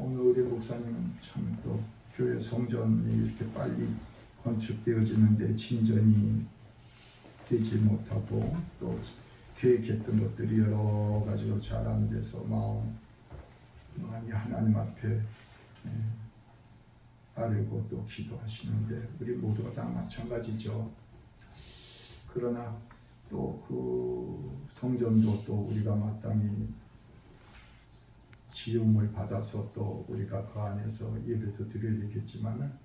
오늘 우리 목사님은 참 또 교회 성전이 이렇게 빨리 건축되어지는데 진전이 되지 못하고 또 계획했던 것들이 여러 가지로 잘 안 돼서 많이 하나님 앞에 아뢰고 또 기도하시는데 우리 모두가 다 마찬가지죠. 그러나 또 그 성전도 또 우리가 마땅히 지음을 받아서 또 우리가 그 안에서 예배도 드려야 되겠지만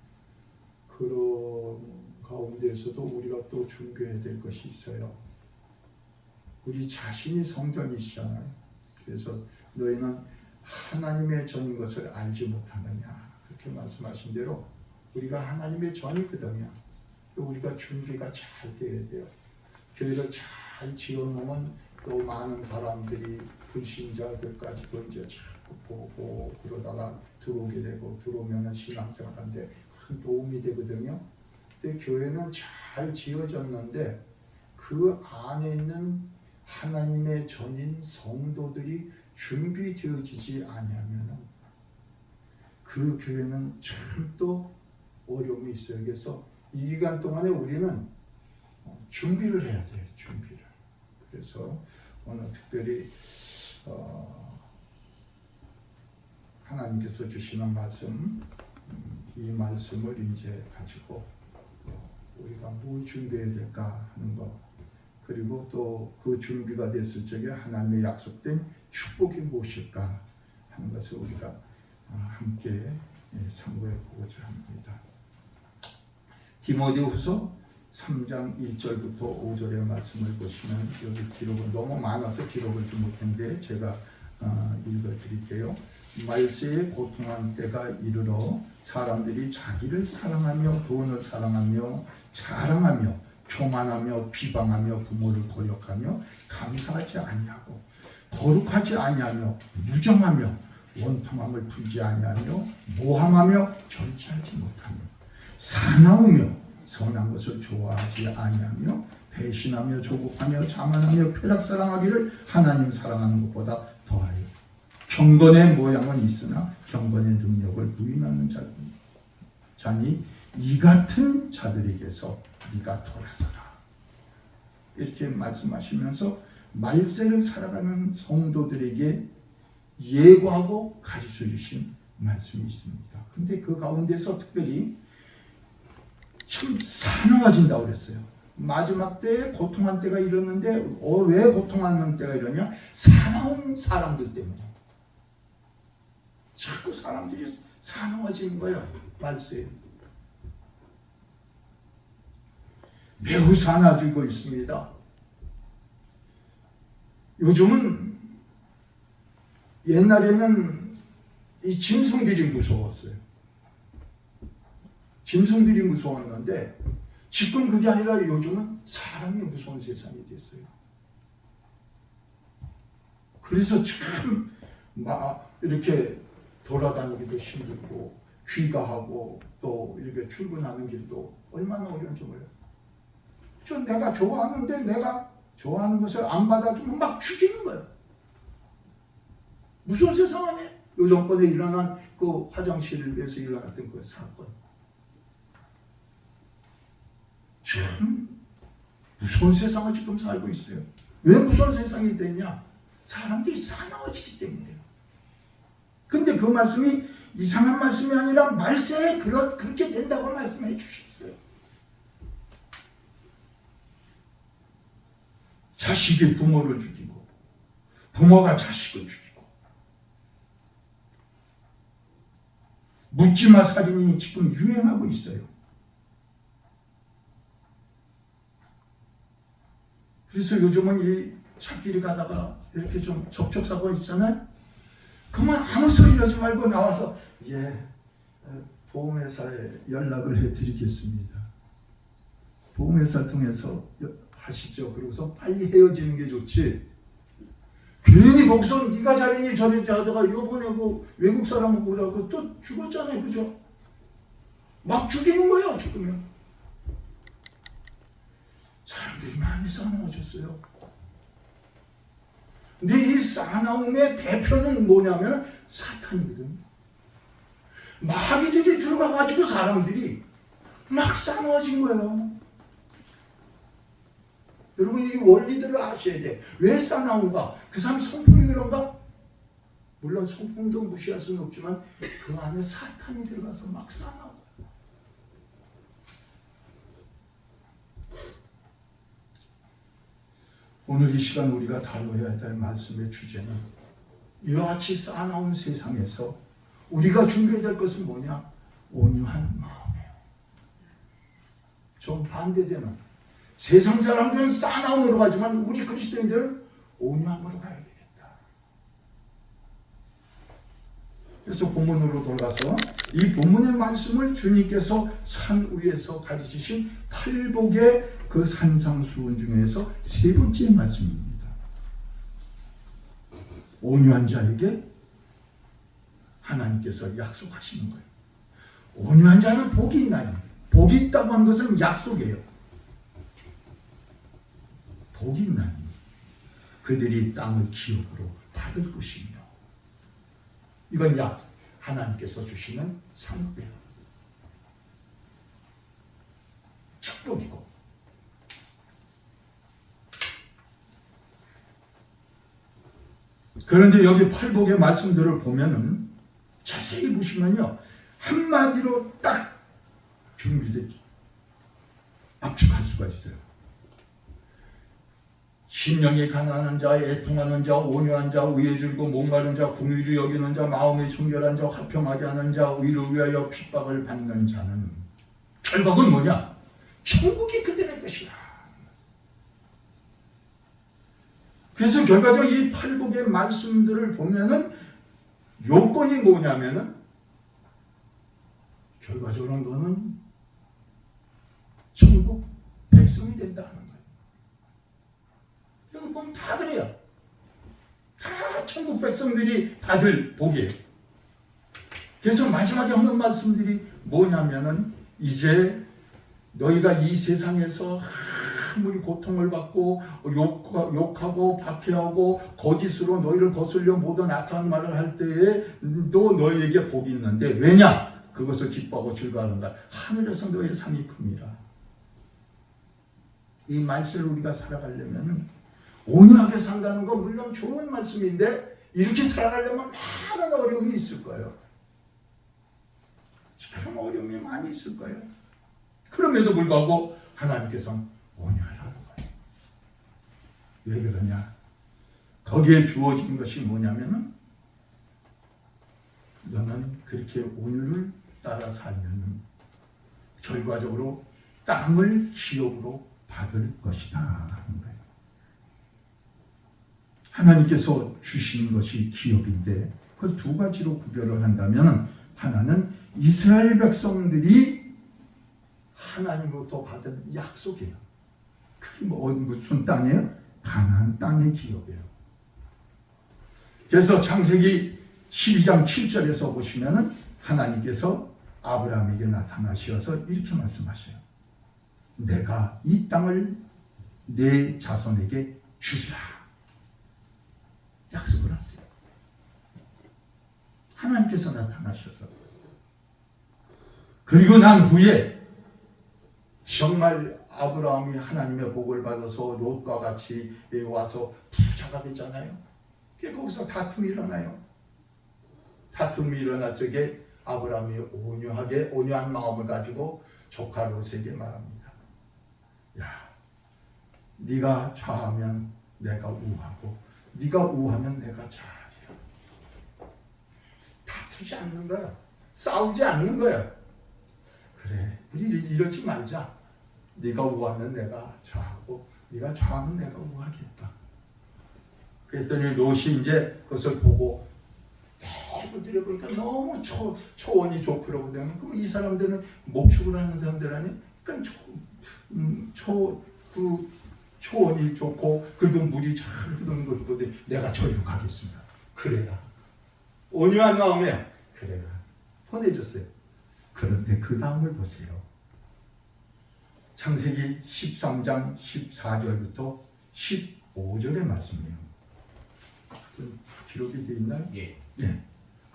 그런 가운데서도 우리가 또 준비해야 될 것이 있어요. 우리 자신이 성전이시잖아요. 그래서 너희는 하나님의 전인 것을 알지 못하느냐 그렇게 말씀하신 대로 우리가 하나님의 전이거든요. 우리가 준비가 잘 돼야 돼요. 교회를 잘 지어놓으면 또 많은 사람들이 불신자들까지도 이제 자꾸 보고 그러다가 들어오게 되고 들어오면 신앙생활하는데 큰 도움이 되거든요. 근데 교회는 잘 지어졌는데 그 안에 있는 하나님의 전인 성도들이 준비되어지지 아니하면 그 교회는 참 또 어려움이 있어요. 그래서 이 기간 동안에 우리는 준비를 해야 돼요. 준비를. 그래서 오늘 특별히 하나님께서 주시는 말씀, 이 말씀을 이제 가지고 우리가 뭘 준비해야 될까 하는 것, 그리고 또 그 준비가 됐을 적에 하나님의 약속된 축복이 무엇일까 하는 것을 우리가 함께 상고해 보고자 합니다. 디모데후서 3장 1절부터 5절의 말씀을 보시면 여기 기록은 너무 많아서 기록을 좀 못했는데 제가 읽어드릴게요. 말세에 고통한 때가 이르러 사람들이 자기를 사랑하며 돈을 사랑하며 자랑하며 교만하며 비방하며 부모를 거역하며 감사하지 아니하고 거룩하지 아니하며 무정하며 원통함을 풀지 아니하며 모함하며 정치하지 못하며 사나우며 선한 것을 좋아하지 아니하며 배신하며 조급하며 자만하며 쾌락사랑하기를 하나님 사랑하는 것보다 더하여 경건의 모양은 있으나 경건의 능력을 부인하는 자니 이 같은 자들에게서 네가 돌아서라. 이렇게 말씀하시면서 말세를 살아가는 성도들에게 예고하고 가르쳐 주신 말씀이 있습니다. 근데 그 가운데서 특별히 참 사나워진다고 그랬어요. 마지막 때에 고통한 때가 이러는데 왜 고통하는 때가 이러냐? 사나운 사람들 때문에. 자꾸 사람들이 사나워지는 거예요. 말세에. 매우 사나워지고 있습니다. 요즘은 옛날에는 이 짐승들이 무서웠어요. 짐승들이 무서웠는데 지금 그게 아니라 요즘은 사람이 무서운 세상이 됐어요. 그래서 참 이렇게 돌아다니기도 힘들고 귀가하고 또 이렇게 출근하는 길도 얼마나 어려운지 몰라요. 내가 좋아하는데 내가 좋아하는 것을 안 받아주면 막 죽이는 거예요. 무서운 세상 아니에요? 요전번에 일어난 그 화장실에서 일어났던 그 사건. 참 무서운 세상을 지금 살고 있어요. 왜 무서운 세상이 되냐? 사람들이 사나워지기 때문이에요. 근데 그 말씀이 이상한 말씀이 아니라 말세에 그렇게 된다고 말씀해 주셨어요. 자식이 부모를 죽이고 부모가 자식을 죽이고 묻지마 살인이 지금 유행하고 있어요. 그래서 요즘은 이 차길이 가다가 이렇게 좀 접촉사고 있잖아요. 그만 아무 소리 하지 말고 나와서 보험회사에 연락을 해드리겠습니다. 보험회사 통해서 하시죠. 그러고서 빨리 헤어지는 게 좋지. 괜히 거기서 네가 잘했니 저랬니 하다가 요번에 그 외국 사람 보라고 또 죽었잖아요. 그죠? 막 죽이는 거예요. 지금요. 사람들이 많이 싸나워졌어요. 근데 이 싸나움의 대표는 뭐냐면 사탄이거든요. 마귀들이 들어가가지고 사람들이 막 싸워진 거예요. 여러분 이 원리들을 아셔야 돼. 왜 싸나운가? 그 사람 성품이 그런가? 물론 성품도 무시할 수는 없지만 그 안에 사탄이 들어가서 막 싸나워. 오늘 이 시간 우리가 다뤄야 될 말씀의 주제는 이와 같이 싸나운 세상에서 우리가 준비해야 될 것은 뭐냐? 온유한 마음이에요. 좀 반대되는 세상 사람들은 싸나움으로 가지만 우리 그리스도인들은 온유함으로 가야 되겠다. 그래서 본문으로 돌아가서 이 본문의 말씀을 주님께서 산 위에서 가르치신 팔복의 그 산상수훈 중에서 세 번째 말씀입니다. 온유한 자에게 하나님께서 약속하시는 거예요. 온유한 자는 복이 있나니, 복이 있다고 하는 것은 약속이에요. 복이 있나니 그들이 땅을 기업으로 받을 것이며, 이건 하나님께서 주시는 상급이에요. 축복이고. 그런데 여기 팔복의 말씀들을 보면은 자세히 보시면요, 한마디로 딱 준비되지 압축할 수가 있어요. 심령이 가난한 자, 애통하는 자, 온유한 자, 의에 줄고 목마른 자, 궁휼히 여기는 자, 마음이 청결한 자, 화평하게 하는 자, 의를 위하여 핍박을 받는 자는 결국은 뭐냐? 천국이 그들의 것이다. 그래서 결과적으로 이 팔복의 말씀들을 보면은 요건이 뭐냐면은 결과적으로 너는 천국 백성이 된다는 거예요. 여러분 다 그래요. 다 천국 백성들이 다들 복이에요. 그래서 마지막에 하는 말씀들이 뭐냐면은 이제 너희가 이 세상에서 아무리 고통을 받고 욕하고 박해하고 거짓으로 너희를 거슬려 모든 악한 말을 할 때에 또 너희에게 복이 있는데 왜냐? 그것을 기뻐하고 즐거워하는가? 하늘에서 너희의 상이 큽니다. 이 말씀을 우리가 살아가려면 온유하게 산다는 건 물론 좋은 말씀인데 이렇게 살아가려면 많은 어려움이 있을 거예요. 참 어려움이 많이 있을 거예요. 그럼에도 불구하고 하나님께서는 온유하라는 거예요. 왜 그러냐? 거기에 주어진 것이 뭐냐면은 너는 그렇게 온유를 따라 살면 결과적으로 땅을 기업으로 받을 것이다 하는 거예요. 하나님께서 주시는 것이 기업인데 그걸 두 가지로 구별을 한다면 하나는 이스라엘 백성들이 하나님으로부터 받은 약속이에요. 그게 무슨 땅이에요? 가나안 땅의 기업이에요. 그래서 창세기 12장 7절에서 보시면은 하나님께서 아브라함에게 나타나셔서 이렇게 말씀하셔요. 내가 이 땅을 내 자손에게 주리라. 약속을 하세요. 하나님께서 나타나셔서. 그리고 난 후에 정말 아브라함이 하나님의 복을 받아서 롯과 같이 와서 부자가 되잖아요. 거기서 다툼이 일어나요. 다툼이 일어날 적에 아브라함이 온유한 마음을 가지고 조카 롯에게 말합니다. 야, 네가 좌하면 내가 우하고 네가 우하면 내가 좌하리라. 다투지 않는 거야. 싸우지 않는 거야. 그래, 우리 이러지 말자. 네가 우하면 내가 좌하고 네가 좌하면 내가 우하겠다. 그랬더니 롯이 이제 그것을 보고 대부 들여보니까 너무 초원이 좋고 그러거든요. 그럼 이 사람들은 목축을 하는 사람들 아니? 그러니까 초원이 좋고 그리고 물이 잘 흐르는 걸 보되 내가 저리로 가겠습니다. 그래라. 온유한 마음에 그래라. 보내줬어요. 그런데 그 다음을 보세요. 창세기 13장 14절부터 15절의 말씀이에요. 기록이 되어 있나요? 예. 네.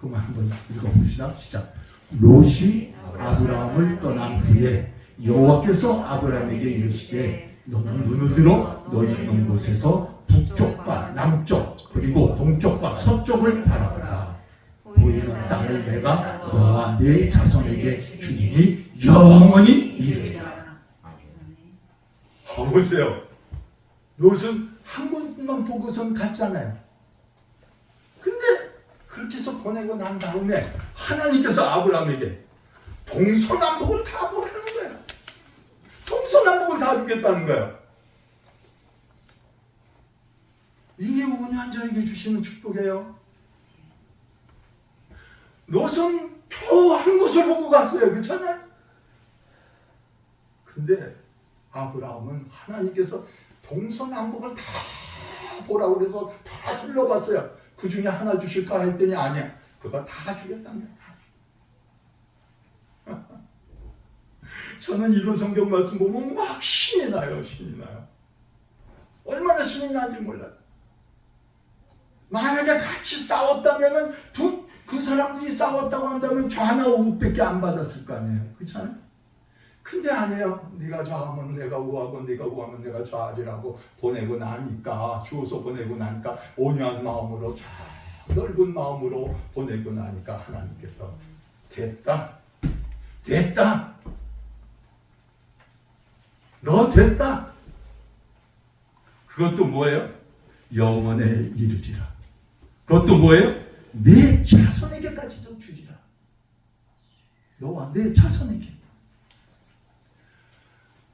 그만 한번 읽어봅시다. 시작. 롯이 아브라함을 떠난 후에 여호와께서 아브라함에게 이르시되 너는 눈을 들어 너희 있는 곳에서 북쪽과 남쪽 그리고 동쪽과 서쪽을 바라보라. 보이는 땅을 내가 너와 네 자손에게 주리니 영원히 이르리라. 보세요. 롯은 한 곳만 보고선 갔잖아요. 근데 그렇게 해서 보내고 난 다음에 하나님께서 아브라함에게 동서남북을 다 보라는 거예요. 동서남북을 다 주겠다는 거예요. 이게 운연자에게 주시는 축복이에요. 롯은 겨우 한 곳을 보고 갔어요. 그렇잖아요? 근데 아브라함은 하나님께서 동서남북을 다 보라고 그래서 다 둘러봤어요. 그 중에 하나 주실까 했더니 아니야. 그거 다 주겠다는 거야. 저는 이런 성경 말씀 보면 막 신이 나요. 신이 나요. 얼마나 신이 나는지 몰라요. 만약에 같이 싸웠다면 그 사람들이 싸웠다고 한다면 좌나 우밖에 안 받았을 거 아니에요. 그렇잖아요? 근데 아니에요. 네가 좌하면 내가 우하고 네가 우하면 내가 좌하리라고 보내고 나니까 주어서 보내고 나니까 온유한 마음으로 넓은 마음으로 보내고 나니까 하나님께서 됐다. 너 됐다. 그것도 뭐예요? 영원에 이르리라. 그것도 뭐예요? 내 자손에게까지도 주리라. 너와 내 자손에게.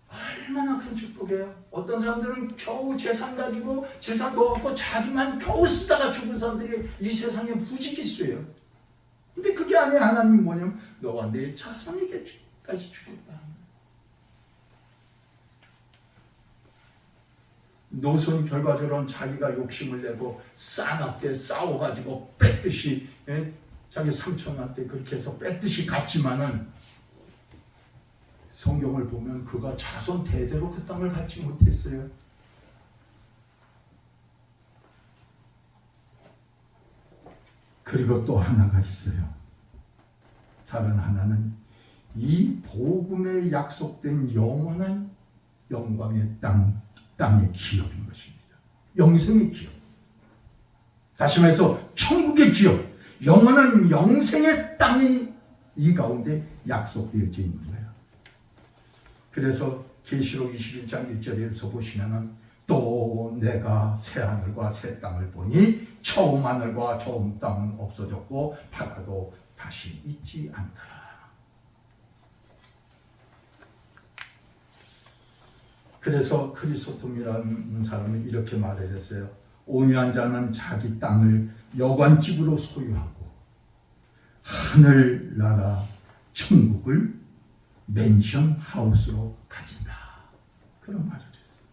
얼마나 큰 축복이에요. 어떤 사람들은 겨우 재산 가지고 재산 모았고 자기만 겨우 쓰다가 죽은 사람들이 이 세상에 부지기수예요. 근데 그게 아니에요. 하나님은 뭐냐면 너와 내 자손에게까지 주겠다. 노선 결과적으로는 자기가 욕심을 내고 싸납게 싸워가지고 뺏듯이 자기 삼촌한테 그렇게 해서 뺏듯이 갔지만은 성경을 보면 그가 자손 대대로 그 땅을 갖지 못했어요. 그리고 또 하나가 있어요. 다른 하나는 이 복음에 약속된 영원한 영광의 땅의 기업인 것입니다. 영생의 기업. 다시 말해서 천국의 기업, 영원한 영생의 땅이 이 가운데 약속되어져 있는 거예요. 그래서 계시록 21장 1절에서 보시면은 또 내가 새 하늘과 새 땅을 보니 처음 하늘과 처음 땅은 없어졌고 바다도 다시 있지 않더라. 그래서 크리소톰이라는 사람이 이렇게 말을 했어요. 온유한 자는 자기 땅을 여관집으로 소유하고 하늘나라 천국을 맨션 하우스로 가진다. 그런 말을 했어요.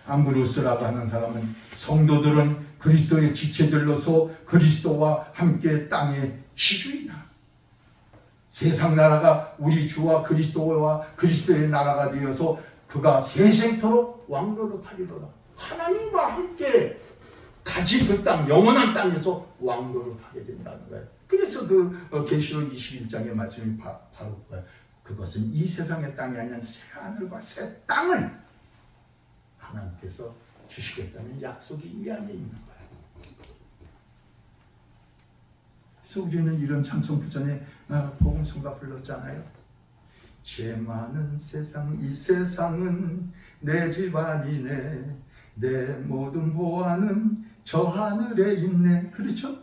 암브로스라고 하는 사람은 성도들은 그리스도의 지체들로서 그리스도와 함께 땅의 지주이다. 세상 나라가 우리 주와 그리스도와 그리스도의 나라가 되어서 그가 세생토록 왕노로 타리로다. 하나님과 함께 같이 그 땅, 영원한 땅에서 왕노로 타게 된다는 거예요. 그래서 그 계시록 21장의 말씀이 바로 그거예요. 그것은 이 세상의 땅이 아니라 새 하늘과 새 땅을 하나님께서 주시겠다는 약속이 이 안에 있는 거예요. 그래서 우리는 이런 찬송 구전에 복음송가 불렀잖아요. 죄 많은 세상 이 세상은 내 집안이네 내 모든 보안은 저 하늘에 있네. 그렇죠?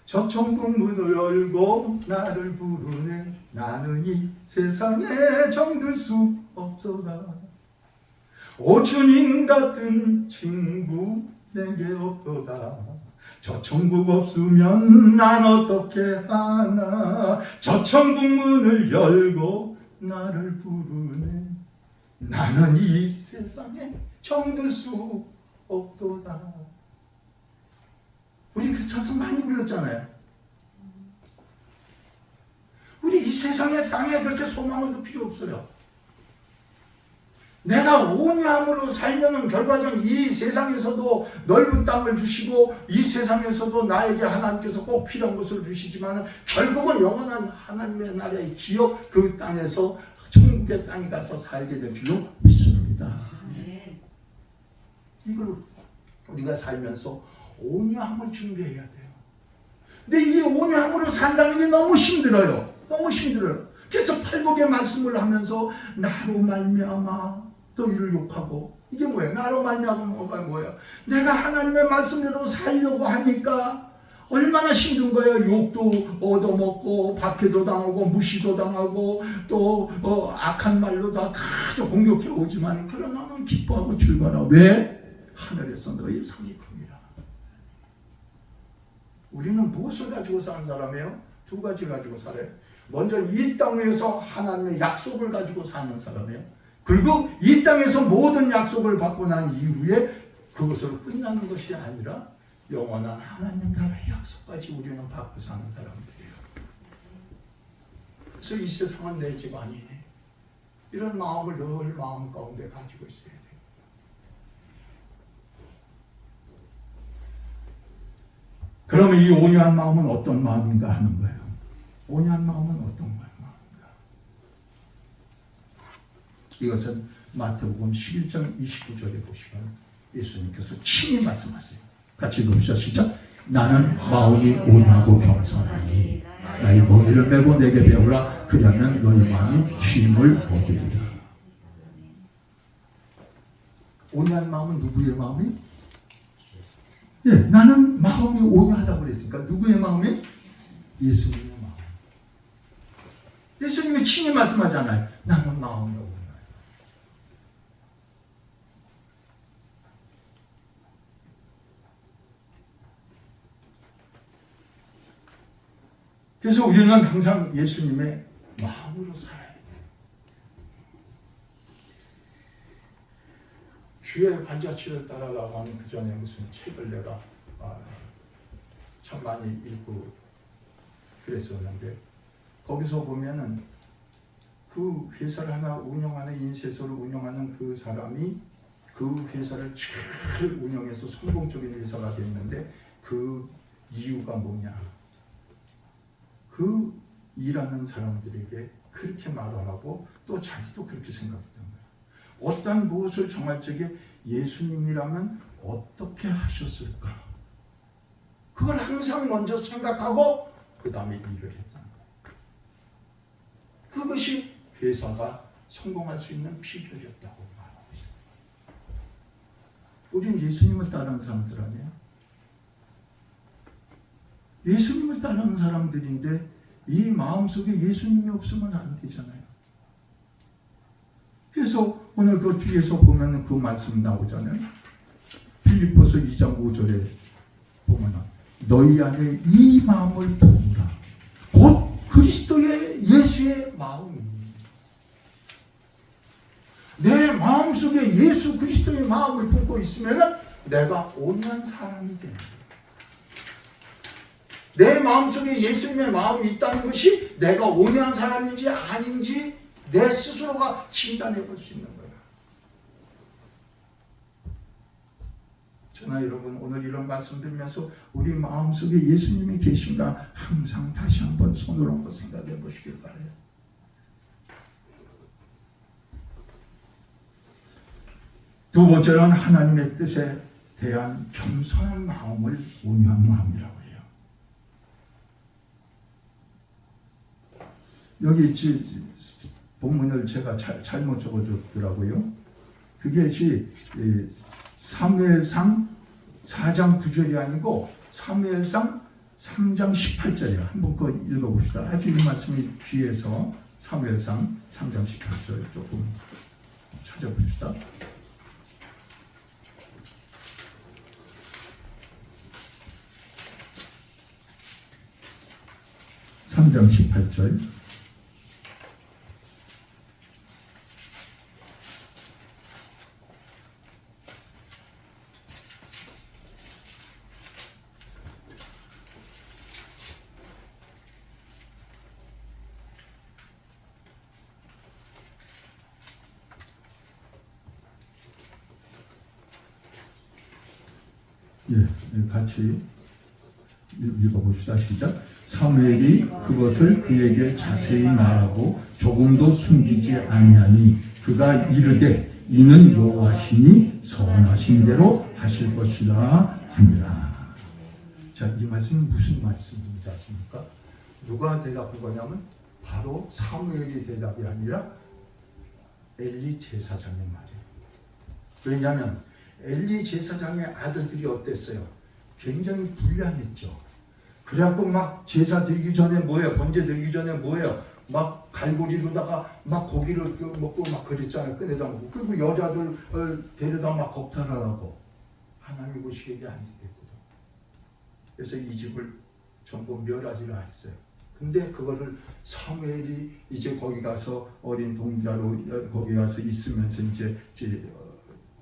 저 천국 문을 열고 나를 부르네. 나는 이 세상에 정들 수 없소다. 오 주님 같은 친구 내게 없도다. 저 천국 없으면 난 어떻게 하나. 저 천국 문을 열고 나를 부르네. 나는 이 세상에 정들 수 없도다. 우리 그 찬송 많이 불렀잖아요. 우리 이 세상의 땅에 그렇게 소망을 둘 필요 없어요. 내가 온유함으로 살면은 결과적으로 이 세상에서도 넓은 땅을 주시고 이 세상에서도 나에게 하나님께서 꼭 필요한 것을 주시지만 결국은 영원한 하나님의 나라의 기업 그 땅에서 천국의 땅에 가서 살게 될 줄로 믿습니다. 이걸 우리가 살면서 온유함을 준비해야 돼요. 근데 이 온유함으로 산다는 게 너무 힘들어요. 너무 힘들어요. 그래서 팔복의 말씀을 하면서 나로 말미암아 또 이를 욕하고, 이게 뭐예요? 나로 말미암아가 뭐예요? 내가 하나님의 말씀대로 살려고 하니까 얼마나 힘든 거예요. 욕도 얻어먹고 박해도 당하고 무시도 당하고 또 악한 말로 다 공격해 오지만 그러나 나는 기뻐하고 즐거워라. 왜? 하늘에서 너의 상이 큽니다. 우리는 무엇을 가지고 사는 사람이에요? 두 가지 가지고 살아요. 먼저 이 땅에서 하나님의 약속을 가지고 사는 사람이에요. 그리고 이 땅에서 모든 약속을 받고 난 이후에 그것으로 끝나는 것이 아니라 영원한 하나님 나라의 약속까지 우리는 받고 사는 사람들이에요. 그래서 이 세상은 내 집 아니네. 이런 마음을 늘 마음 가운데 가지고 있어야 돼요. 그러면 이 온유한 마음은 어떤 마음인가 하는 거예요. 온유한 마음은 어떤 마음인가? 이것은 마태복음 11장 29절에 보시면 예수님께서 친히 말씀하세요. 같이 읽읍시다. 시작. 나는 마음이 온유하고 겸손하니 나의 먹이를 메고 내게 배우라. 그러면 너희 마음이 쉼을 얻으리라. 온유한 마음은 누구의 마음이? 예, 나는 마음이 온유하다고 그랬으니까 누구의 마음이? 예수님의 마음. 예수님이 친히 말씀하잖아요. 나는 마음이 온유하다. 그래서 우리는 항상 예수님의 마음으로 살아야 돼요. 주의 발자취를 따라가고 하는 그 전에 무슨 책을 내가 참 많이 읽고 그랬었는데 거기서 보면은 그 회사를 하나 운영하는 인쇄소를 운영하는 그 사람이 그 회사를 잘 운영해서 성공적인 회사가 됐는데 그 이유가 뭐냐? 그 일하는 사람들에게 그렇게 말하라고 또 자기도 그렇게 생각했던 거예요. 어떤 무엇을 정할 적에 예수님이라면 어떻게 하셨을까? 그걸 항상 먼저 생각하고 그 다음에 일을 했던 거예요. 그것이 회사가 성공할 수 있는 비결이었다고 말하고 있습니다. 우리는 예수님을 따르는 사람들 아니에요? 예수님을 따르는 사람들인데 이 마음속에 예수님이 없으면 안 되잖아요. 그래서 오늘 그 뒤에서 보면 그 말씀 나오잖아요. 빌립보서 2장 5절에 보면 너희 안에 이 마음을 품으라. 곧 그리스도의 예수의 마음입니다. 내 마음속에 예수 그리스도의 마음을 품고 있으면 내가 온유한 사람이 됩니다. 내 마음속에 예수님의 마음이 있다는 것이 내가 온유한 사람인지 아닌지 내 스스로가 진단해 볼 수 있는 거예요. 저나 여러분 오늘 이런 말씀 들으면서 우리 마음속에 예수님이 계신가 항상 다시 한번 손을 얹고 생각해 보시길 바라요. 두 번째는 하나님의 뜻에 대한 겸손한 마음을 온유한 마음이라고 해요. 여기 본문을 제가 잘못 적어줬더라고요. 그게 사무엘상 4장 9절이 아니고 사무엘상 3장 18절이에요. 한번 그거 읽어봅시다. 아주 이 말씀이 뒤에서 사무엘상 3장 18절 조금 찾아봅시다. 3장 18절. 같이 읽어봅시다. 시작. 사무엘이 그것을 그에게 자세히 말하고 조금도 숨기지 아니하니 그가 이르되 이는 여호와시니 선하신 대로 하실 것이라 하니라. 자, 이 말씀은 무슨 말씀인지 아십니까? 누가 대답한 거냐면 바로 사무엘이 대답이 아니라 엘리 제사장의 말이에요. 왜냐하면 엘리 제사장의 아들들이 어땠어요? 굉장히 불량했죠. 그래갖고 막 제사 드리기 전에 뭐예요? 번제 드리기 전에 뭐예요? 막 갈고리로다가 막 고기를 먹고 막 그랬잖아요. 꺼내다 먹고. 그리고 여자들 데려다 막 겁탈을 하고. 하나님 보시기에 안 되겠거든. 그래서 이 집을 전부 멸하리라 했어요. 근데 그거를 사무엘이 이제 거기 가서 어린 동자로 거기 가서 있으면서 이제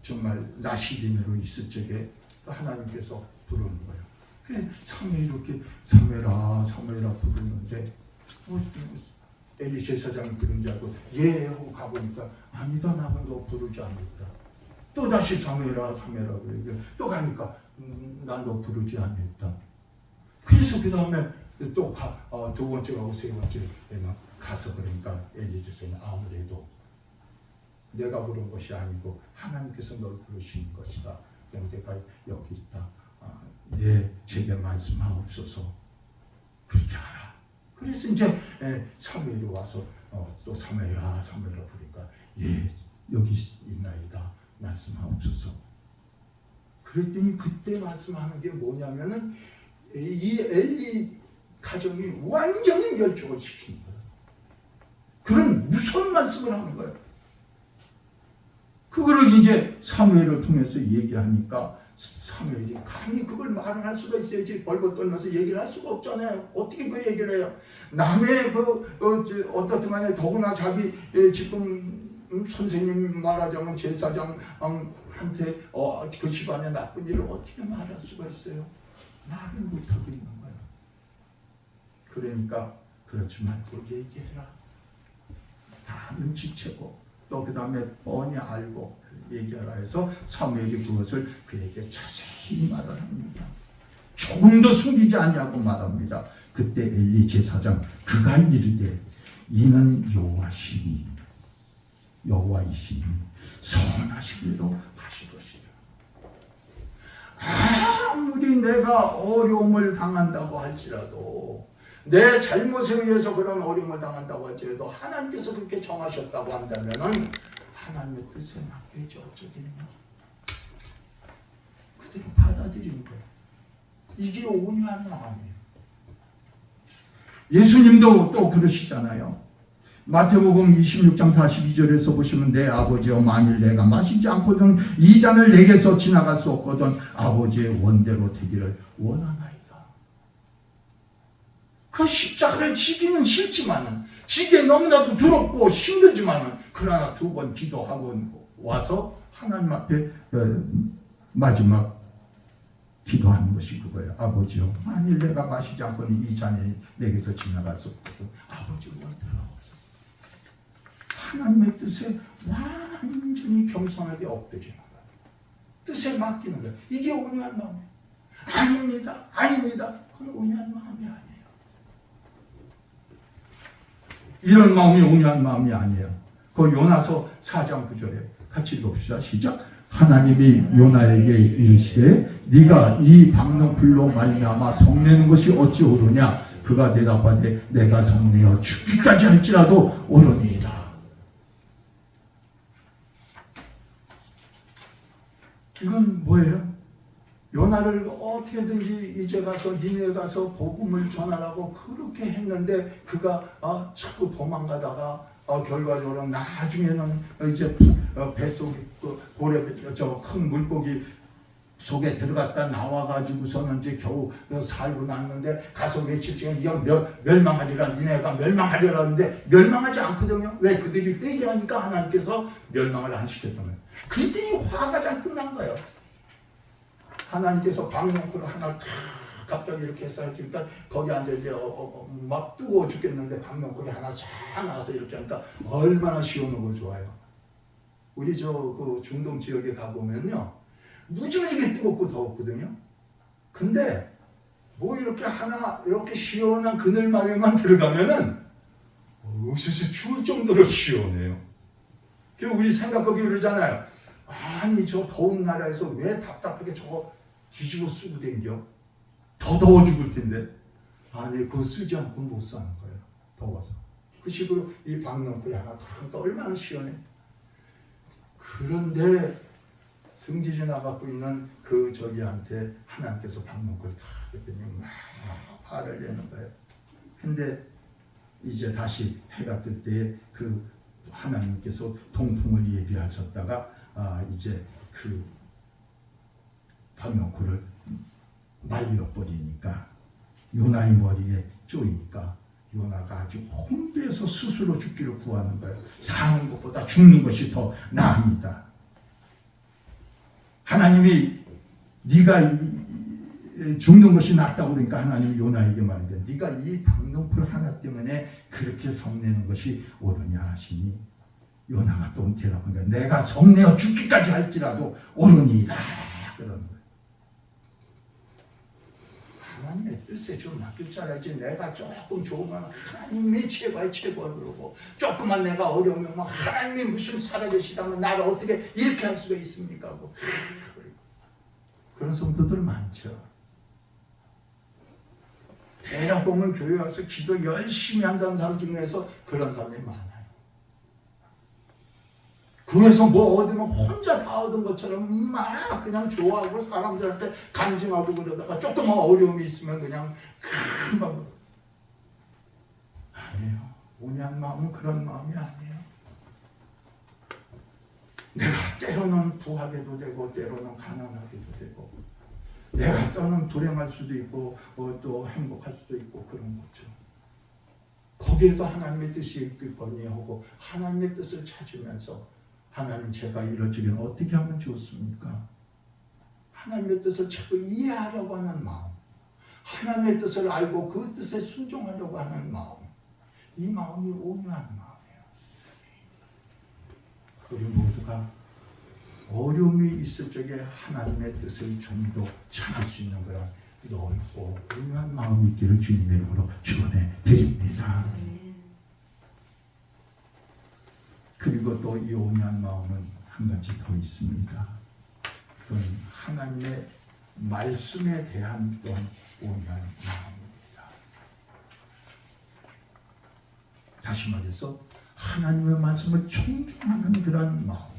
정말 나시린으로 있을 적에 하나님께서 부르는 거예요. 사무엘이 이렇게 사무엘아 부르는데 엘리 제사장이 부른 줄 알고 예 하고 가보니까 아니다, 나는 너 부르지 않았다. 또 다시 사무엘아 그러고 또 가니까 난 너 부르지 않았다. 그래서 그 다음에 또 두 번째 가고 세 번째에는 가서 그러니까 엘리 제사장이 아무래도 내가 부른 것이 아니고 하나님께서 널 부르신 것이다. 내가 여기 있다. 제게 말씀하옵소서. 그렇게 하라. 그래서 이제 사무엘이 와서 또 사무엘아 부르니까 예 여기 있나이다. 말씀하옵소서. 그랬더니 그때 말씀하는 게 뭐냐면은 이 엘리 가정이 완전히 멸족을 시키는 거예요. 그런 무서운 말씀을 하는 거예요. 그거를 이제 사무엘을 통해서 얘기하니까 사무엘이 감히 그걸 말을 할 수가 있어야지 벌벌 떨면서 얘기를 할 수가 없잖아요. 어떻게 그 얘기를 해요? 남의 어떻든 간에 더구나 자기 지금 선생님 말하자면 제사장한테 그 집안의 나쁜 일을 어떻게 말할 수가 있어요? 말을 못하고 있는 거예요. 그러니까 그렇지 말고 얘기해라. 다 눈치채고 또 그 다음에 뻔히 알고 얘기하라 해서 사무엘이 그것을 그에게 자세히 말을 합니다. 조금도 숨기지 아니하고 말합니다. 그때 엘리 제사장 그가 이르되 이는 여호와이시니 선하시기로 하시도시라. 아무리 내가 어려움을 당한다고 할지라도 내 잘못에 의해서 그런 어려움을 당한다고 할지라도 하나님께서 그렇게 정하셨다고 한다면은 하나님의 뜻에 맡겨야지 어쩌겠냐. 그대로 받아들이는 거예요. 이게 온유한 마음이에요. 예수님도 또 그러시잖아요. 마태복음 26장 42절에서 보시면 내 아버지여 만일 내가 마시지 않거든 이 잔을 내게서 지나갈 수 없거든 아버지의 원대로 되기를 원하나이다. 그 십자가를 지기는 싫지만은 지게 너무나도 두렵고 힘들지만은 그러나 두 번 기도하고 와서 하나님 앞에 마지막 기도하는 것이 그거예요. 아버지요 만일 내가 마시지 않고는 이 잔이 내게서 지나갈 수 없거든 아버지 원대로 하옵소서. 하나님의 뜻에 완전히 겸손하게 엎드리는 거예요. 뜻에 맡기는 거예요. 이게 온유한 마음이에요. 아닙니다. 그건 온유한 마음이 아니에요. 이런 마음이 온유한 마음이 아니에요. 그 요나서 4장 9절에 같이 읽읍시다. 시작. 하나님이 요나에게 이르시되 네가 이 박너풀로 말미암아 성내는 것이 어찌 옳으냐. 그가 대답하되 내가 성내어 죽기까지 할지라도 옳으니이다. 이건 뭐예요? 요나를 어떻게든지 이제 가서 니네 가서 복음을 전하라고 그렇게 했는데 그가 자꾸 도망가다가 결과적으로 나중에는 이제 뱃속에 고래 큰 물고기 속에 들어갔다 나와가지고서는 이제 겨우 살고 났는데 가서 며칠 지금 이건 멸망하리라 니네가 멸망하리라 하는데 멸망하지 않거든요. 왜? 그들이 회개하니까 하나님께서 멸망을 안 시켰다면. 그랬더니 화가 잔뜩 난 거예요. 하나님께서 박농쿨을 하나 갑자기 이렇게 해서 그러니까 거기 앉아 이제 막 뜨거워 죽겠는데 박농쿨이 하나 쫙 나와서 이렇게 하니까 얼마나 시원하고 좋아요. 우리 그 중동 지역에 가보면요 무지하게 뜨겁고 더웠거든요. 근데 뭐 이렇게 하나 이렇게 시원한 그늘막에만 들어가면은 으스스 추울 정도로 시원해요. 우리 생각하기 그러잖아요. 아니 저 더운 나라에서 왜 답답하게 저거 뒤집어 쓰고 댕겨? 더 더워 죽을 텐데. 아니 그거 쓰지 않고 못 사는 거예요. 더워서. 그 식으로 이 박넝쿨 하나 탁 얼마나 시원해. 그런데 성질이 나갖고 있는 그 저기한테 하나님께서 박넝쿨 탁 했더니 막 화를 내는 거예요. 근데 이제 다시 해가 뜰 때 그 하나님께서 동풍을 예비하셨다가 이제 그 박넝쿨을 말려버리니까 요나의 머리에 쪼이니까 요나가 아주 혼배해서 스스로 죽기를 구하는 거예요. 사는 것보다 죽는 것이 더 나으니다. 하나님이 네가 죽는 것이 낫다고 그러니까 하나님이 요나에게 말하는 네가 이 박넝쿨 하나 때문에 그렇게 성내는 것이 옳으냐 하시니 요나가 또 대답하니까 내가 성내어 죽기까지 할지라도 옳으니이다 그러는 거예요. 하나님의 뜻에 좀 맡길 줄 알아야지. 내가 조금 좋으면 하나님이 최고야 최고야 그러고 조금만 내가 어려우면 막 하나님이 무슨 살아계시다면 나를 어떻게 이렇게 할 수가 있습니까? 뭐. 그런 성도들 많죠. 대략 보면 교회 와서 기도 열심히 한다는 사람 중에서 그런 사람이 많아요. 그래서 뭐 얻으면 혼자 다 얻은 것처럼 막 그냥 좋아하고 사람들한테 간증하고 그러다가 조금만 어려움이 있으면 그냥 금방 아니에요. 온유한 마음은 그런 마음이 아니에요. 내가 때로는 부하게도 되고 때로는 가난하게도 되고 내가 때로는 불행할 수도 있고 또 행복할 수도 있고 그런 거죠. 거기에도 하나님의 뜻이 있겠거니 하고 하나님의 뜻을 찾으면서 하나님 제가 이러지면 어떻게 하면 좋습니까? 하나님의 뜻을 자꾸 이해하려고 하는 마음, 하나님의 뜻을 알고 그 뜻에 순종하려고 하는 마음, 이 마음이 온유한 마음이에요. 우리 모두가 어려움이 있을 적에 하나님의 뜻을 좀 더 찾을 수 있는 그런 넓고 온유한 마음이 있기를 주님의 이름으로 축원해 드립니다. 그리고 또 이 온유한 마음은 한 가지 더 있습니다. 그건 하나님의 말씀에 대한 또한 온유한 마음입니다. 다시 말해서 하나님의 말씀을 청중하는 그런 마음.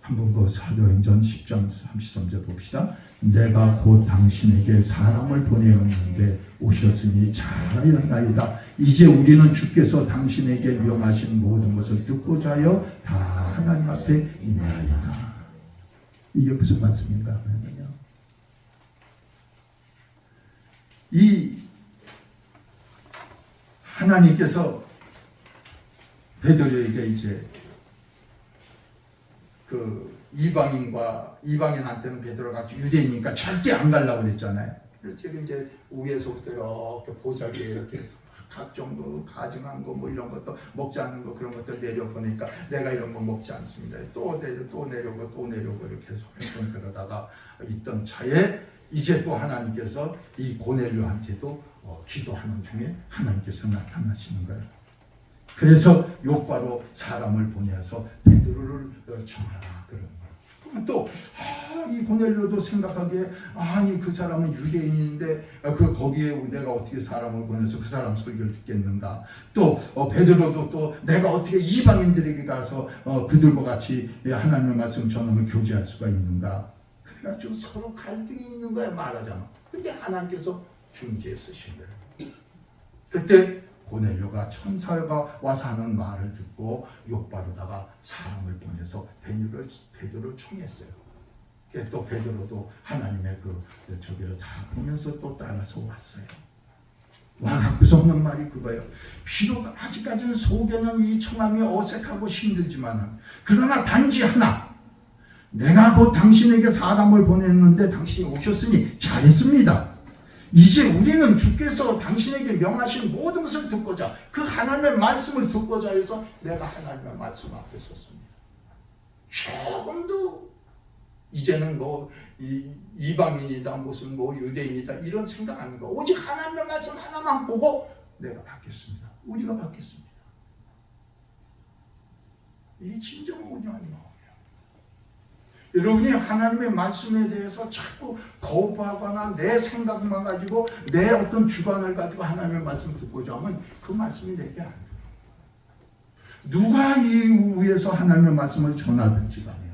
한번 그 사도행전 10장 33절 봅시다. 내가 곧 당신에게 사람을 보내었는데 오셨으니 잘하였나이다. 이제 우리는 주께서 당신에게 명하신 모든 것을 듣고자 하여 다 하나님 앞에 있나이다. 이게 무슨 말씀인가 하면요, 이 하나님께서 베드로에게 이제 그 이방인한테는 베드로가 유대인이니까 절대 안 가려고 그랬잖아요. 그래서 지금 이제 위에서부터 이렇게 보자기에 이렇게 해서 각종 거 가증한 거 뭐 이런 것도 먹지 않는 거 그런 것들 내려보니까 내가 이런 거 먹지 않습니다. 또 내려고 이렇게 해서 그러다가 있던 차에 이제 또 하나님께서 이 고넬료한테도 기도하는 중에 하나님께서 나타나시는 거예요. 그래서 요바로 사람을 보내서 베드로를 청하라 그런 거예요. 그러면 또 이 고넬료도 생각하기에 아니 그 사람은 유대인인데 거기에 내가 어떻게 사람을 보내서 그 사람 설교를 듣겠는가. 또 베드로도 또 내가 어떻게 이방인들에게 가서 그들과 같이 하나님의 말씀 전하면 교제할 수가 있는가. 그래가지고 서로 갈등이 있는 거야 말하자면. 근데 하나님께서 중지에 서신 거예요. 그때 고넬료가 천사가 와서 하는 말을 듣고 요바로다가 사람을 보내서 베드로를 청했어요. 또 베드로도 하나님의 그 저기를 다 보면서 또 따라서 왔어요. 와갖고서 하는 말이 그거예요. 비록 아직까지는 속에는 이 청함이 어색하고 힘들지만 그러나 단지 하나, 내가 곧 당신에게 사람을 보냈는데 당신이 오셨으니 잘했습니다. 이제 우리는 주께서 당신에게 명하신 모든 것을 듣고자, 그 하나님의 말씀을 듣고자 해서 내가 하나님의 말씀 앞에 섰습니다. 조금도 이제는 뭐 이방인이다 무슨 뭐 유대인이다 이런 생각 안 하는 거. 오직 하나님의 말씀 하나만 보고 내가 받겠습니다. 우리가 받겠습니다. 이게 진정 온유한 마음이에요. 여러분이 하나님의 말씀에 대해서 자꾸 거부하거나 내 생각만 가지고 내 어떤 주관을 가지고 하나님의 말씀을 듣고자 하면 그 말씀이 내게 안 돼요. 누가 이 위에서 하나님의 말씀을 전하든지 간에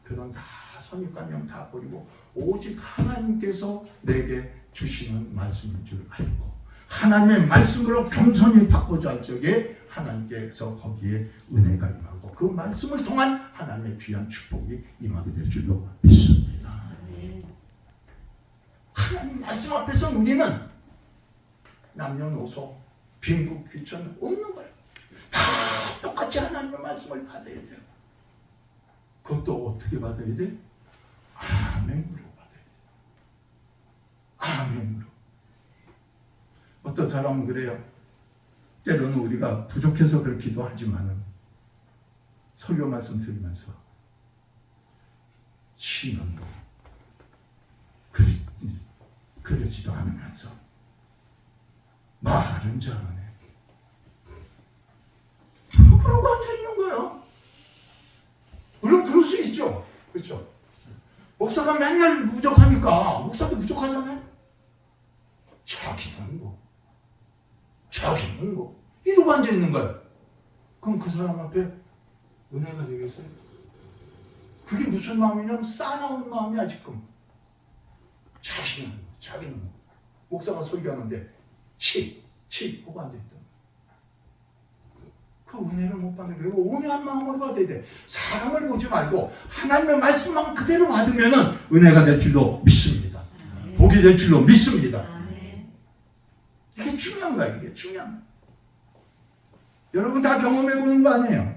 그런 다 선입관념 다 버리고 오직 하나님께서 내게 주시는 말씀인 줄 알고 하나님의 말씀으로 겸손히 받고자 할 적에 하나님께서 거기에 은혜가 임하고 그 말씀을 통한 하나님의 귀한 축복이 임하게 될 줄로 믿습니다. 하나님 말씀 앞에서 우리는 남녀노소 빈부 귀천 없는 거예요. 다 똑같이 하나님의 말씀을 받아야 돼요. 그것도 어떻게 받아야 돼? 아멘으로 받아야 돼요. 아멘으로. 어떤 사람은 그래요. 때로는 우리가 부족해서 그렇기도 하지만은 설교 말씀 들으면서 쉬는 거 그러지도 않으면서 말은 잘하네. 그러고 앉아있는 거예요. 물론 그럴 수 있죠. 그렇죠? 목사가 맨날 부족하니까 목사도 부족하잖아요. 자기는 이러고 앉아있는 거예요. 그럼 그 사람 앞에 은혜가 되겠어요? 그게 무슨 마음이냐면 싸나운 마음이야 지금. 자기는 목사가 설교하는데 치 하고 앉아있다. 그 은혜를 못 받는 거예요. 온유한 마음으로 받아야 돼. 사람을 보지 말고 하나님의 말씀만 그대로 받으면 은혜가 될 줄로 믿습니다. 복이 될 줄로 믿습니다. 이게 중요한 거야. 이게 중요한 거야. 여러분 다 경험해 보는 거 아니에요?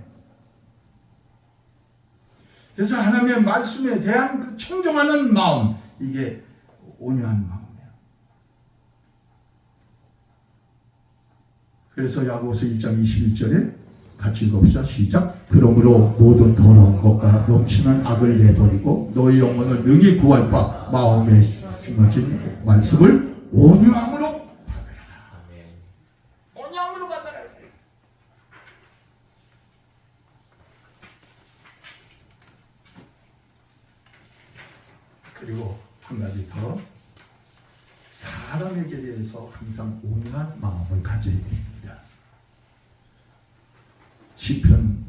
그래서 하나님의 말씀에 대한 그 청정하는 마음, 이게 온유한 마음이에요. 그래서 야고보서 1장 21절에 같이 읽읍시다. 시작. 그러므로 모든 더러운 것과 넘치는 악을 내버리고 너희 영혼을 능히 구할 바 마음에 심어진 말씀을 온유함으로 받으라. 온유함으로 받으라. 그리고 한 가지 더, 사람에게 대해서 항상 온유한 마음을 가져야 됩니다. 시편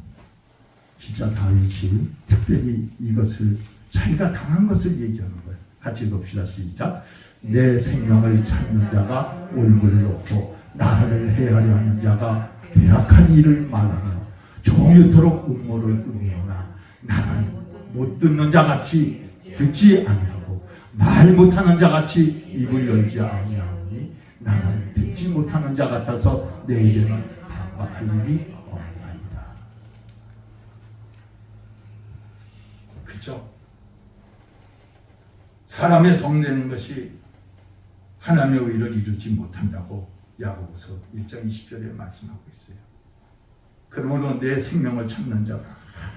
기자 다윗이 특별히 이것을 자기가 당한 것을 얘기하는 거예요. 같이 읽읍시다. 시작. 내 생명을 찾는 자가 얼굴을 놓고 나를 해하려 하는 자가 배악한 일을 말하며 종일토록 음모를 꾸미오나 나는 못 듣는 자같이 듣지 아니하고 말 못하는 자같이 입을 열지 아니하오니 나는 듣지 못하는 자 같아서 내 입에는 반박할 일이 없나이다. 그죠? 사람의 성내는 것이 하나님의 의를 이루지 못한다고 야고보서 1장 20절에 말씀하고 있어요. 그러므로 내 생명을 찾는 자가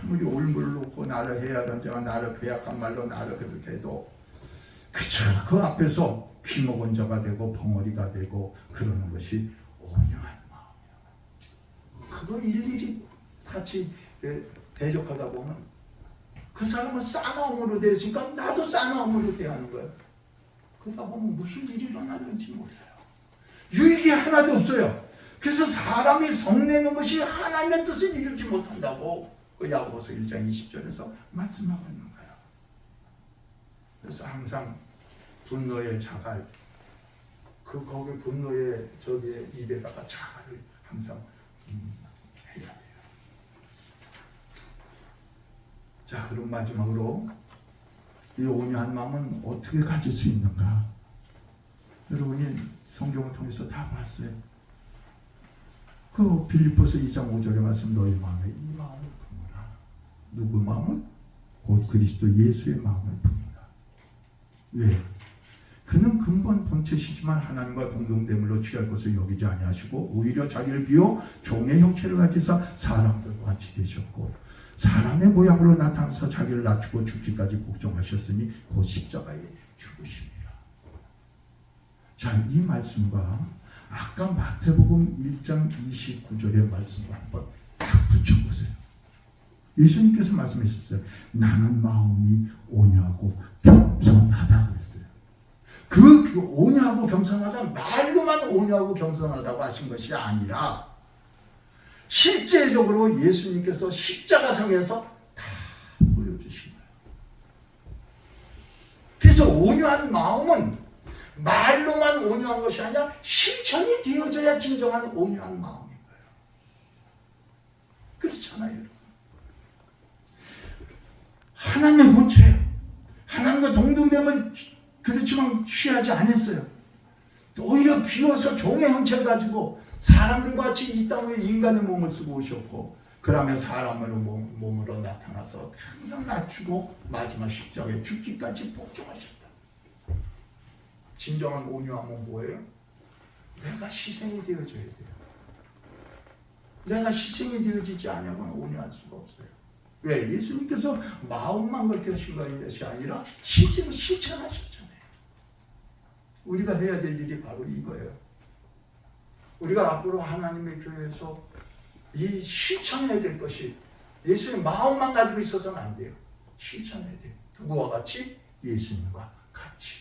아무리 올무를 놓고 나를 해하던 자가 나를 배악한 말로 나를 그렇게 해도 그쵸, 그 앞에서 귀먹은 자가 되고 벙어리가 되고 그러는 것이 온유한 마음이에요. 그거 일일이 같이 대적하다 보면 그 사람은 싸나움으로 되어 있으니까 나도 싸나움으로 대하는 거예요. 그러다 보면 무슨 일이 일어나는지 몰라요. 유익이 하나도 없어요. 그래서 사람이 성내는 것이 하나님의 뜻을 이루지 못한다고 그 야고보서 1장 20절에서 말씀하고 있는 거예요. 그래서 항상 분노의 자갈, 거기 분노의 저기에 입에다가 자갈을 항상 해야 돼요. 자, 그럼 마지막으로 이 온유한 마음은 어떻게 가질 수 있는가? 여러분이 성경을 통해서 다 봤어요. 그 빌립보서 2장 5절의 말씀, 너희 마음에 이 마음을 품으라. 누구 마음을? 곧 그리스도 예수의 마음을 품으라. 왜? 그는 근본 본체시지만 하나님과 동등됨으로 취할 것을 여기지 아니하시고 오히려 자기를 비워 종의 형체를 가지사 사람들과 같이 되셨고 사람의 모양으로 나타나서 자기를 낮추고 죽기까지 복종하셨으니 곧 십자가에 죽으십니다. 자, 이 말씀과 아까 마태복음 1장 29절의 말씀과 한번 딱 붙여보세요. 예수님께서 말씀하셨어요. 나는 마음이 온유하고 겸손하다 그랬어요. 그 온유하고 겸손하다 말로만 온유하고 겸손하다고 하신 것이 아니라 실제적으로 예수님께서 십자가상에서 다 보여주신 거예요. 그래서 온유한 마음은 말로만 온유한 것이 아니라 실천이 되어져야 진정한 온유한 마음인 거예요. 그렇잖아요, 여러분. 하나님의 본체예요. 하나님과 동등됨을 그렇지만 취하지 않았어요. 오히려 비로소 종의 형체를 가지고 사람들과 같이 이 땅에 인간의 몸을 쓰고 오셨고, 그러면 사람으로 몸으로 나타나서 항상 낮추고 마지막 십자가에 죽기까지 복종하셨다. 진정한 온유함은 뭐예요? 내가 희생이 되어져야 돼요. 내가 희생이 되어지지 않으면 온유할 수가 없어요. 왜? 예수님께서 마음만 그렇게 하신 것이 아니라 실제로 실천하셨잖아요. 우리가 해야 될 일이 바로 이거예요. 우리가 앞으로 하나님의 교회에서 이 실천해야 될 것이, 예수님 마음만 가지고 있어서는 안 돼요. 실천해야 돼요. 누구와 같이? 예수님과 같이.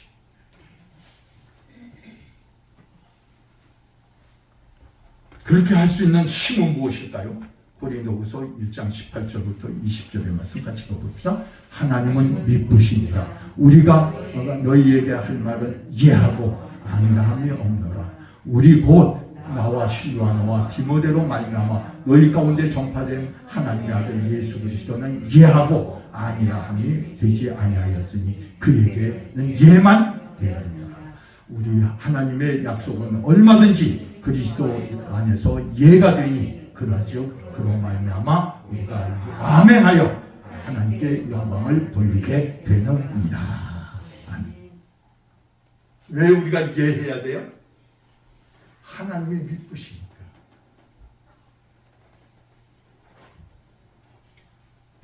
그렇게 할 수 있는 힘은 무엇일까요? 고린도후서 1장 18절부터 20절의 말씀 같이 읽어봅시다. 하나님은 미쁘시니라. 우리가 너희에게 할 말은 예하고 아니라 함이 없노라. 우리 곧 나와 실로아노와 디모데로 말미암아 너희 가운데 전파된 하나님의 아들 예수 그리스도는 예하고 아니라 함이 되지 아니하였으니 그에게는 예만 되느니라. 우리 하나님의 약속은 얼마든지 그리스도 안에서 예가 되니 그러즉 그로 말미암아 우리가 아멘하여 하나님께 영광을 돌리게 되느니라. 아멘. 왜 우리가 예해야 돼요? 하나님이 미쁘시니까.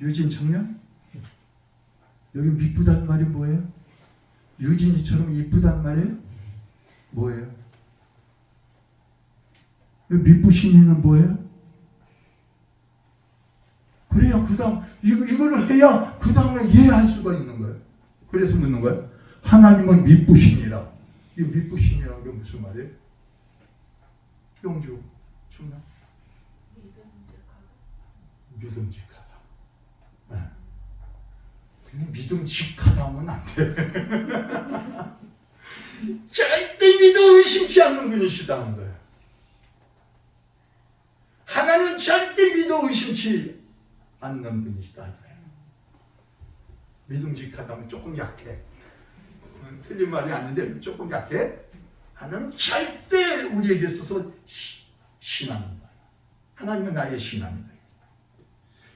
유진 청년? 여기 미쁘다는 말이 뭐예요? 유진이처럼 이쁘다는 말이에요? 뭐예요? 미쁘신 이는 뭐예요? 그래야 그 다음 이거를 해야 그 다음에 이해할 수가 있는 거예요. 그래서 묻는 거예요. 하나님은 미쁘시니라. 이 미쁘시니라는 게 무슨 말이에요? 용주 충남 믿음직하다. 네. 그냥 믿음직하다 하면 안 돼. 절대 믿어 의심치 않는 분이시다는 거예요. 하나님은 절대 믿어 의심치 않는 분이시다. 믿음직하다면 조금 약해. 틀린 말이 아닌데 조금 약해. 하나님은 절대 우리에게 있어서 신앙입니다. 하나님은 나의 신앙입니다.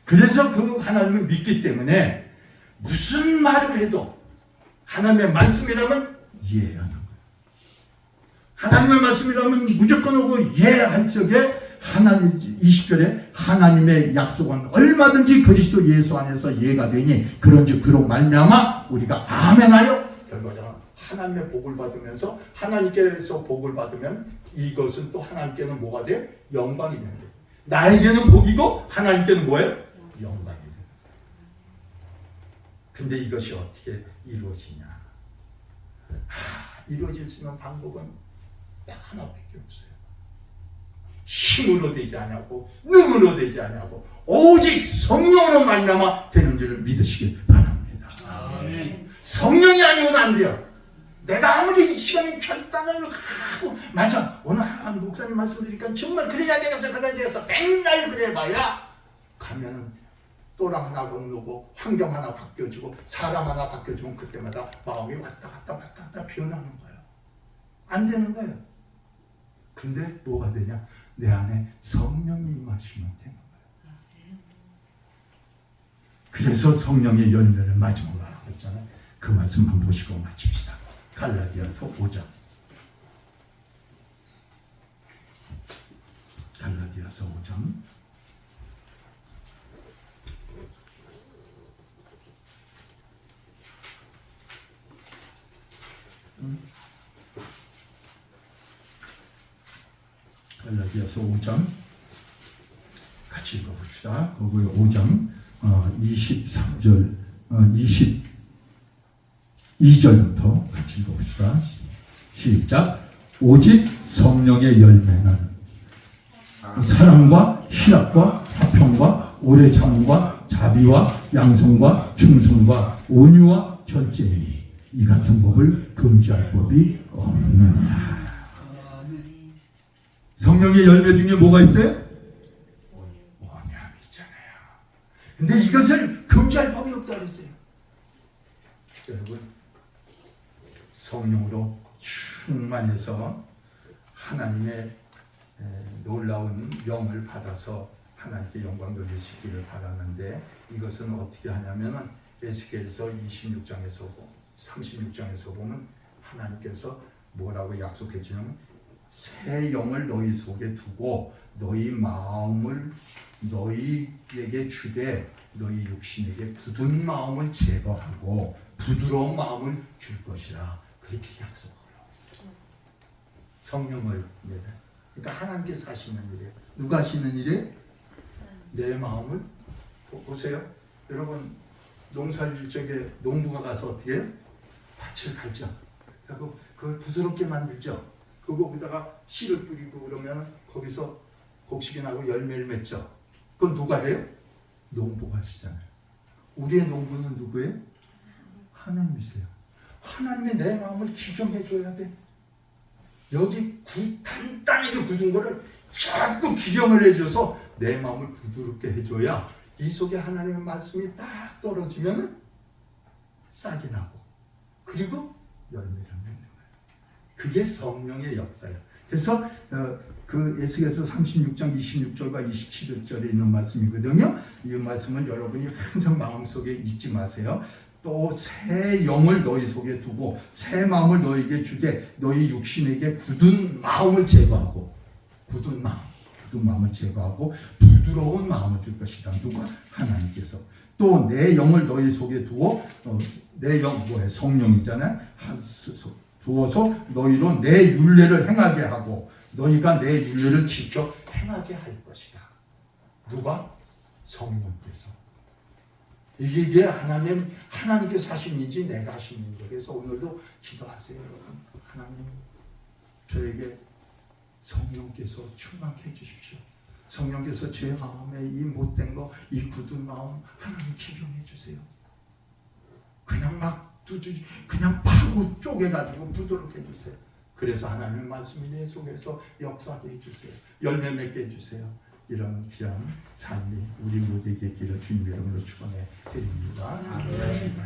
그래서 그 하나님을 믿기 때문에 무슨 말을 해도 하나님의 말씀이라면 이해하는 거예요. 하나님의 말씀이라면 무조건 오고 이해할 적에 하나님 20절에 하나님의 약속은 얼마든지 그리스도 예수 안에서 예가 되니 그런즉 그로 말미암아 우리가 아멘하여 결과적으로 하나님의 복을 받으면서 하나님께서 복을 받으면 이것은 또 하나님께는 뭐가 돼? 영광이 되는데 나에게는 복이고 하나님께는 뭐예요? 영광이 돼요. 근데 이것이 어떻게 이루어지냐? 이루어질 수 있는 방법은 딱 하나밖에 없어요. 힘으로 되지 않냐고 능으로 되지 않냐고 오직 성령으로 말미암아 되는 줄을 믿으시길 바랍니다. 아멘. 성령이 아니고는 안 돼요. 내가 아무리 이 시간에 결단을 하고 맞아 오늘 목사님 말씀드리니까 정말 그래야 되겠어 맨날 그래봐야 가면은 또랑 하나 건너고 환경 하나 바뀌어지고 사람 하나 바뀌어지면 그때마다 마음이 왔다 갔다 변하는 거예요. 안 되는 거예요. 근데 뭐가 되냐? 내 안에 성령이 임하시면 되는 거예요. 그래서 성령의 열매를 마지막으로 하고 있잖아요. 그 말씀만 보시고 마칩시다. 갈라디아서 5장. 갈라디아서 5장 갈라디아서 5장 같이 읽어봅시다. 거기 5장 23절 22절부터 같이 읽어봅시다. 시작. 오직 성령의 열매는 사랑과 희락과 화평과 오래 참음과 자비와 양성과 충성과 온유와 절제니 이 같은 법을 금지할 법이 없느니라. 성령의 열매 중에 뭐가 있어요? 온유함이 있잖아요. 근데 이것을 금지할 법이 없다 그랬어요. 여러분, 성령으로 충만해서 하나님의 놀라운 영을 받아서 하나님께 영광 돌릴 수 있기를 바라는데, 이것은 어떻게 하냐면 에스겔서 26장에서 36장에서 보면 하나님께서 뭐라고 약속해 주냐면 새 영을 너희 속에 두고 너희 마음을 너희에게 주되 너희 육신에게 굳은 마음을 제거하고 부드러운 마음을 줄 것이라, 그렇게 약속하고 있어요. 성령을 내다. 그러니까 하나님께서 하시는 일이에요. 누가 하시는 일이에요? 내 마음을 보세요. 여러분, 농사질 적에 농부가 가서 어떻게 해요? 밭을 갈죠. 그리고 그걸 부드럽게 만들죠. 그리고 거기다가 씨를 뿌리고 그러면 거기서 곡식이 나고 열매를 맺죠. 그건 누가 해요? 농부가 하시잖아요. 우리의 농부는 누구예요? 하나님이세요. 하나님이 내 마음을 기경해 줘야 돼. 여기 단단하게 굳은 거를 자꾸 기경을 해줘서 내 마음을 부드럽게 해줘야 이 속에 하나님의 말씀이 딱 떨어지면 싹이 나고, 그리고 열매를 맺는 거예요. 그게 성령의 역사예요. 그래서 그 에스겔서 36장 26절과 27절에 있는 말씀이거든요. 이 말씀은 여러분이 항상 마음속에 잊지 마세요. 또 새 영을 너희 속에 두고 새 마음을 너희에게 주되 너희 육신에게 굳은 마음을 제거하고, 굳은 마음을 제거하고 부드러운 마음을 줄 것이다. 누가? 하나님께서. 또 내 영을 너희 속에 두어 내 영 뭐예요? 성령이잖아요. 두어서 너희로 내 율례를 행하게 하고 너희가 내 율례를 지켜 행하게 할 것이다. 누가? 성령께서. 이게 하나님께서 하신 일이지 내가 하신 일이에요. 그래서 오늘도 기도하세요, 여러분. 하나님, 저에게 성령께서 충만케 해주십시오. 성령께서 제 마음에 이 못된 거, 이 굳은 마음 하나님 기경해 주세요. 그냥 막 두드리, 그냥 파고 쪼개가지고 부드럽게 해주세요. 그래서 하나님의 말씀이 내 속에서 역사하게 해주세요. 열매 맺게 해주세요. 이런 귀한 삶이 우리 모두에게 있기를 주님 이름으로 축원해 드립니다. 아멘.